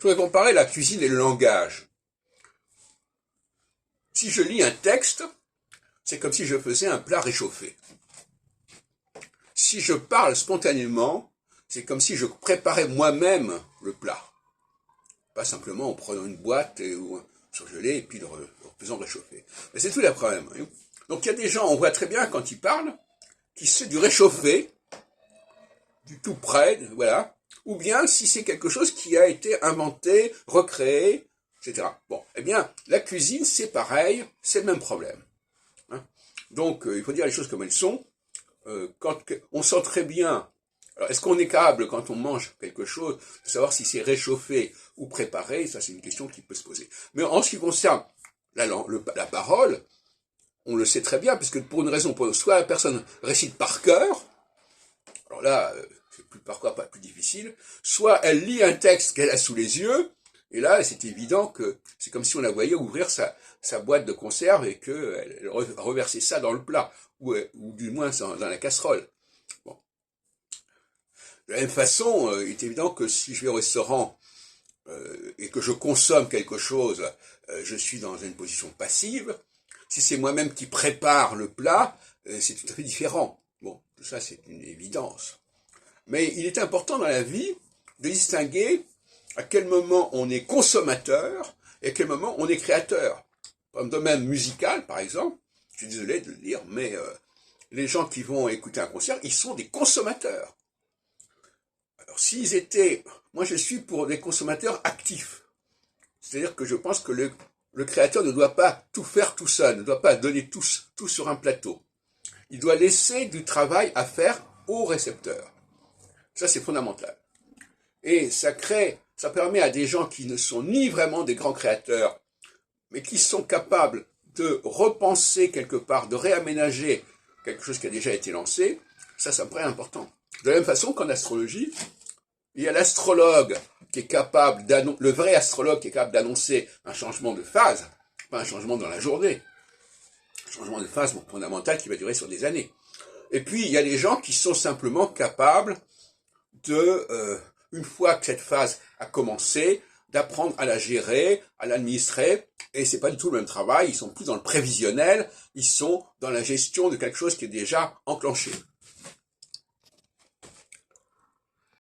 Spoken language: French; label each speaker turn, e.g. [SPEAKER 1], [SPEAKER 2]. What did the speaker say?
[SPEAKER 1] voudrais comparer la cuisine et le langage. Si je lis un texte, c'est comme si je faisais un plat réchauffé. Si je parle spontanément, c'est comme si je préparais moi-même le plat. Pas simplement en prenant une boîte ou un surgelé et puis le faisant réchauffer. Mais c'est tout le problème. Donc il y a des gens, on voit très bien quand ils parlent, qui c'est du réchauffé, du tout prêt, voilà. Ou bien si c'est quelque chose qui a été inventé, recréé, etc. Bon, eh bien, la cuisine, c'est pareil, c'est le même problème. Hein. Donc, il faut dire les choses comme elles sont. Quand on sent très bien, alors est-ce qu'on est capable, quand on mange quelque chose, de savoir si c'est réchauffé ou préparé? Ça, c'est une question qui peut se poser. Mais en ce qui concerne la parole, on le sait très bien, parce que pour une raison, soit la personne récite par cœur, alors là, c'est parfois pas plus difficile, soit elle lit un texte qu'elle a sous les yeux, et là, c'est évident que c'est comme si on la voyait ouvrir sa boîte de conserve et qu'elle reversait ça dans le plat, ou du moins dans la casserole. Bon. De la même façon, il est évident que si je vais au restaurant et que je consomme quelque chose, je suis dans une position passive. Si c'est moi-même qui prépare le plat, c'est tout à fait différent. Bon, tout ça, c'est une évidence. Mais il est important dans la vie de distinguer à quel moment on est consommateur et à quel moment on est créateur. Dans le domaine musical, par exemple, je suis désolé de le dire, mais les gens qui vont écouter un concert, ils sont des consommateurs. Alors s'ils étaient... Moi je suis pour des consommateurs actifs. C'est-à-dire que je pense que le créateur ne doit pas tout faire tout seul, ne doit pas donner tout sur un plateau. Il doit laisser du travail à faire au récepteur. Ça c'est fondamental. Et ça permet à des gens qui ne sont ni vraiment des grands créateurs, mais qui sont capables de repenser quelque part, de réaménager quelque chose qui a déjà été lancé, ça me paraît important. De la même façon qu'en astrologie, il y a l'astrologue qui est capable le vrai astrologue qui est capable d'annoncer un changement de phase, pas un changement dans la journée, un changement de phase fondamental qui va durer sur des années. Et puis, il y a des gens qui sont simplement capables de, une fois que cette phase a commencé, d'apprendre à la gérer, à l'administrer, et c'est pas du tout le même travail, ils sont plus dans le prévisionnel, ils sont dans la gestion de quelque chose qui est déjà enclenché.